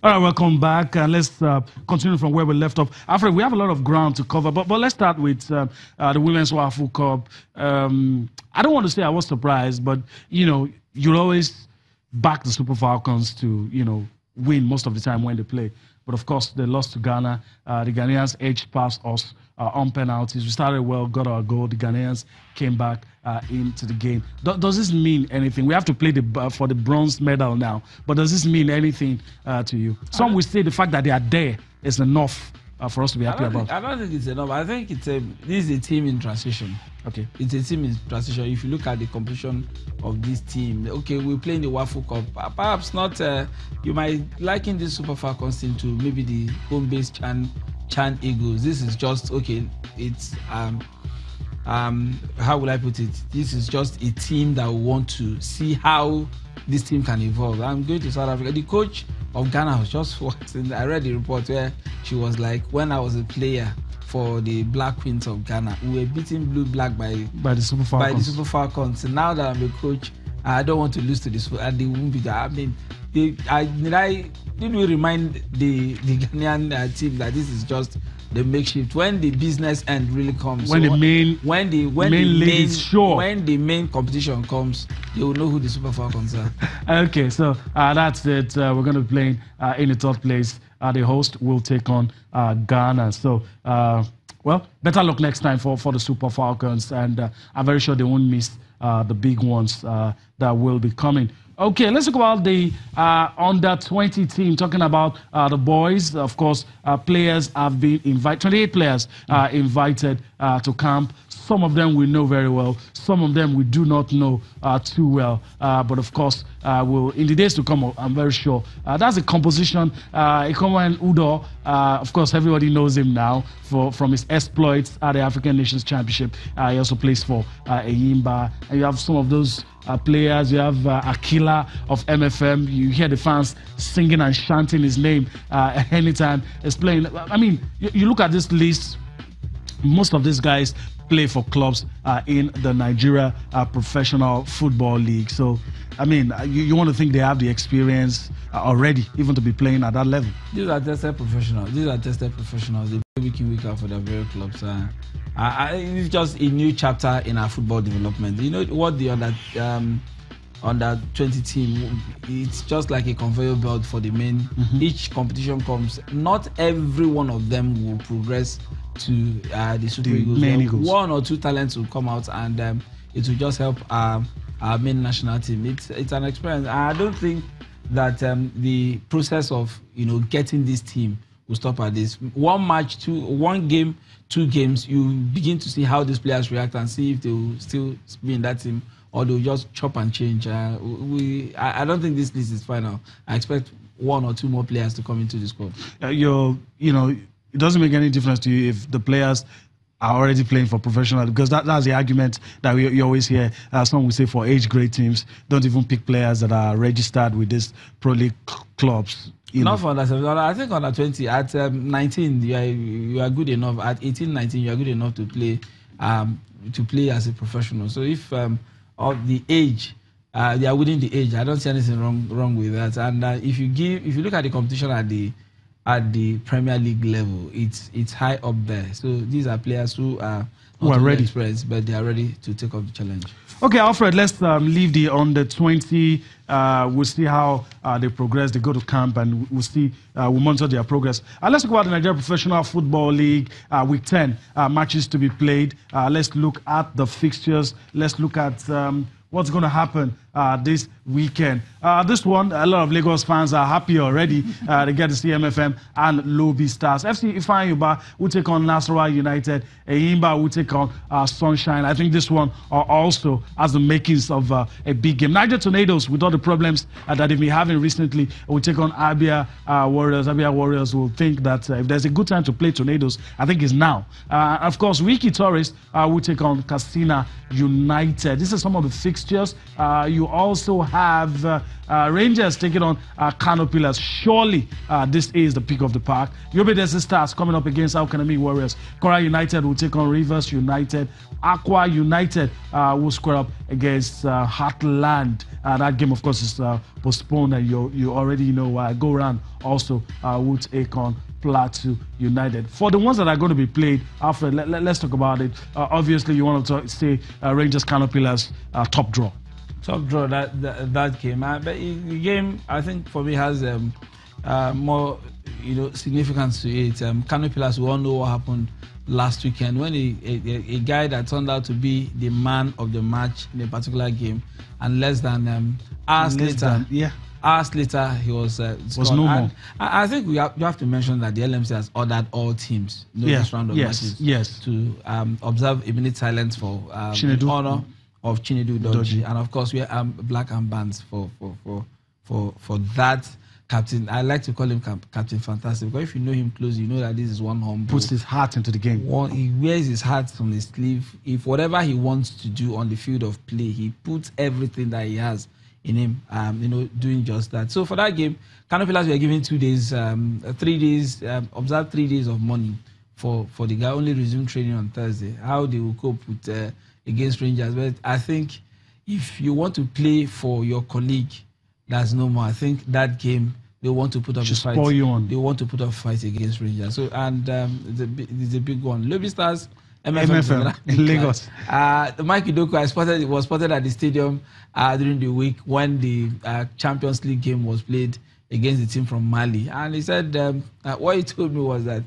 All right, welcome back. Let's continue from where we left off. Alfred, we have a lot of ground to cover, but let's start with the Women's WAFU Cup. I don't want to say I was surprised, but, you always back the Super Falcons to, win most of the time when they play. But, of course, they lost to Ghana. The Ghanaians edged past us on penalties. We started well, got our goal. The Ghanaians came back into the game. Does this mean anything? We have to play for the bronze medal now. But does this mean anything to you? Some will say the fact that they are there is enough for us to be happy about. I don't think it's enough. I think this is a team in transition. Okay. It's a team in transition. If you look at the composition of this team, okay, we're playing the WAFU Cup. Perhaps not, you might liken this Super Falcons team to maybe the home-based Chan Eagles. This is just, okay, it's, how will I put it? This is just a team that we want to see how this team can evolve. I'm going to South Africa. The coach of Ghana was just watching. I read the report where she was like, when I was a player for the Black Queens of Ghana, we were beating blue-black by the Super Falcons. So now that I'm a coach, I don't want to lose to this. And they won't be there. I mean, did we remind the Ghanaian team that this is just the makeshift? When the business end really comes, when the main competition comes, they will know who the Super Falcons are. Okay, so that's it. We're going to be playing in the third place. The host will take on Ghana. So, well, better luck next time for the Super Falcons, and I'm very sure they won't miss the big ones that will be coming. Okay, let's talk about the under-20 team. Talking about the boys, of course, players have been invited. 28 players invited to camp. Some of them we know very well. Some of them we do not know too well. But of course, we'll, in the days to come, I'm very sure. That's a composition. Ikoman Udo, of course, everybody knows him now from his exploits at the African Nations Championship. He also plays for Eyimba. And you have some of those players. You have Akila of MFM. You hear the fans singing and chanting his name anytime he's playing. I mean, you look at this list, most of these guys play for clubs in the Nigeria Professional Football League. So, I mean, you want to think they have the experience already, even to be playing at that level. These are tested professionals. They play week in, week out for their various clubs. It's just a new chapter in our football development. You know what the under 20 team, it's just like a conveyor belt for the men. Each competition comes, not every one of them will progress to the Super Eagles. One or two talents will come out, and it will just help our main national team. It's an experience. I don't think that the process of getting this team will stop at this. One game, 2 games, you begin to see how these players react and see if they will still be in that team or they'll just chop and change. I don't think this list is final. I expect 1 or 2 more players to come into the squad. It doesn't make any difference to you if the players are already playing for professional, because that's the argument that you always hear. Some will say for age grade teams, don't even pick players that are registered with these pro league clubs. Not for under 17. I think under 20, at 19 you are good enough. At 18, 19 you are good enough to play as a professional. So if of the age, they are within the age, I don't see anything wrong with that. And if you look at the competition at the Premier League level, it's high up there. So these are players who are not ready, experienced, but they are ready to take up the challenge. Okay, Alfred, let's leave the under 20. We'll see how they progress. They go to camp, and we'll see. We'll monitor their progress. Let's talk about the Nigeria Professional Football League. Week 10 matches to be played. Let's look at the fixtures. Let's look at what's going to happen this weekend. This one, a lot of Lagos fans are happy already. They get to see MFM and Lobi Stars. FC Ifeanyi will take on Nasarawa United. Eyimba will take on Sunshine. I think this one also has the makings of a big game. Niger Tornadoes, with all the problems that they've been having recently, will take on Abia Warriors. Abia Warriors will think that if there's a good time to play Tornadoes, I think it's now. Of course, Wiki Tourist will take on Castina United. This is some of the fixtures. You also have Rangers taking on Kano Pillars. Surely this is the pick of the pack. Yobedesi Stars coming up against Alkanami Warriors. Kora United will take on Rivers United. Aqua United will square up against Heartland. That game, of course, is postponed, and you already know Go Round also will take on Plateau United. For the ones that are going to be played, Alfred, let's talk about it. Obviously, you want to say Rangers Kano Pillars top draw. Top draw that game. But the game, I think, for me has more significance to it. Kano Pillars, we all know what happened last weekend when a guy that turned out to be the man of the match in a particular game, and less than hours later, he was no more. I think you have to mention that the LMC has ordered all teams this round of matches to observe a minute silence for in honor of Chinedu Dodgy, and of course we are black armbands for that captain. I like to call him Captain Fantastic, because if you know him closely, you know that this is one humble. Puts his heart into the game. He wears his heart on his sleeve. If whatever he wants to do on the field of play, he puts everything that he has in him, doing just that. So for that game, Kano Pillars were given 2 days, 3 days, observed 3 days of money for the guy. Only resumed training on Thursday. How they will cope with against Rangers. But I think if you want to play for your colleague, that's no more. I think that game they want to put up a fight. They want to put up a fight against Rangers. So it's a big one. Lobby Stars, MFL in Lagos. Mike Idoku was spotted at the stadium during the week when the Champions League game was played against the team from Mali, and he said what he told me was that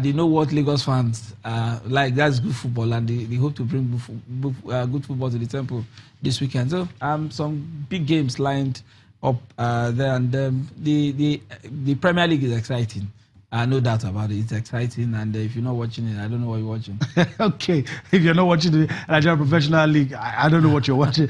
they know what Lagos fans like. That's good football, and they hope to bring good football to the temple this weekend. So some big games lined up there, and the Premier League is exciting. No doubt about it. It's exciting, and if you're not watching it, I don't know what you're watching. Okay, if you're not watching the Nigerian Professional League, I don't know what you're watching.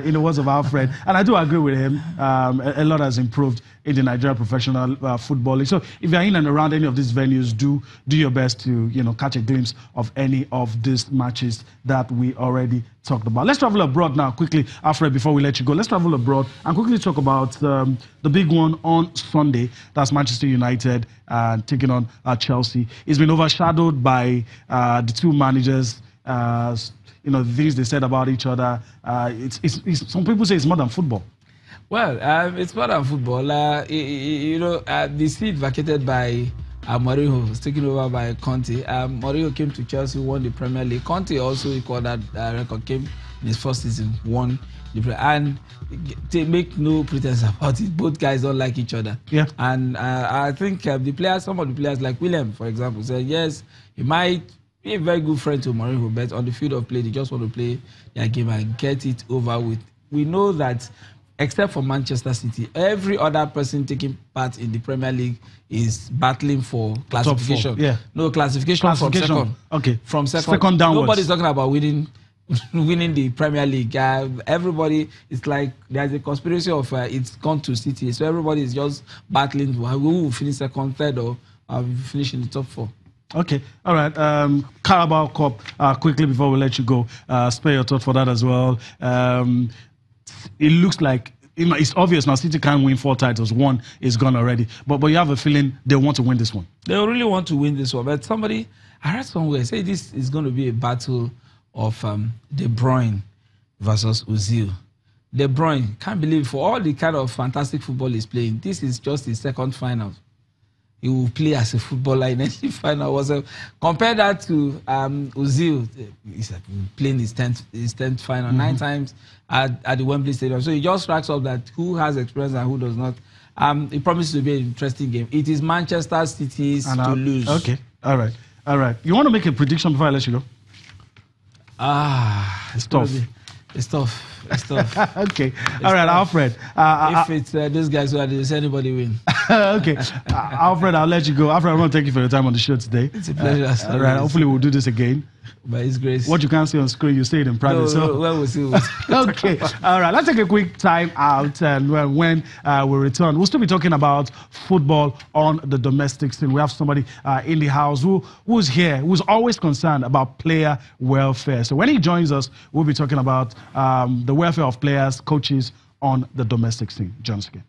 In the words of our friend, and I do agree with him. A lot has improved in the Nigerian Professional Football League. So if you're in and around any of these venues, do your best to catch a glimpse of any of these matches that we already talked about. Let's travel abroad now quickly, Alfred, before we let you go. Let's travel abroad and quickly talk about the big one on Sunday. That's Manchester United taking on Chelsea. It's been overshadowed by the two managers. The things they said about each other. Some people say it's more than football. Well, it's more than football. The seat vacated by Mourinho was taken over by Conte. Mourinho came to Chelsea, won the Premier League. Conte also equaled that record, came in his first season, won the Premier League. And to make no pretense about it, both guys don't like each other. Yeah. And I think some of the players, like William, for example, said yes, he might be a very good friend to Mourinho, but on the field of play, they just want to play their game and get it over with. We know that, except for Manchester City, every other person taking part in the Premier League is battling for classification. Yeah. No, classification from second. Okay. From second downwards. Nobody's talking about winning the Premier League. Everybody, it's like there's a conspiracy of it's gone to City. So everybody is just battling who will finish second, third, or finish in the top 4. Okay, all right. Carabao Cup, quickly before we let you go, spare your thought for that as well. It looks like it's obvious now City can't win 4 titles. 1 is gone already. But you have a feeling they want to win this one. They really want to win this one. But I heard somewhere say this is going to be a battle of De Bruyne versus Ozil. De Bruyne, can't believe for all the kind of fantastic football he's playing, this is just his second final. He will play as a footballer in any final. Compare that to Ozil. He's playing his 10th final 9 times at the Wembley Stadium. So he just racks up that who has experience and who does not. It promises to be an interesting game. It is Manchester City's to lose. Okay, all right. You want to make a prediction before I let you go? It's tough. It's tough. Okay. All right, Alfred. If it's those guys who are, does anybody win? Okay. Alfred, I'll let you go. Alfred, I want to thank you for your time on the show today. It's a pleasure. All right. Hopefully, we'll do this again. By His grace. What you can't see on screen, you see it in private. We'll see. Okay. All right. Let's take a quick time out. And when we return, we'll still be talking about football on the domestic scene. We have somebody in the house who's here, who's always concerned about player welfare. So when he joins us, we'll be talking about the welfare of players, coaches on the domestic scene. Join us again.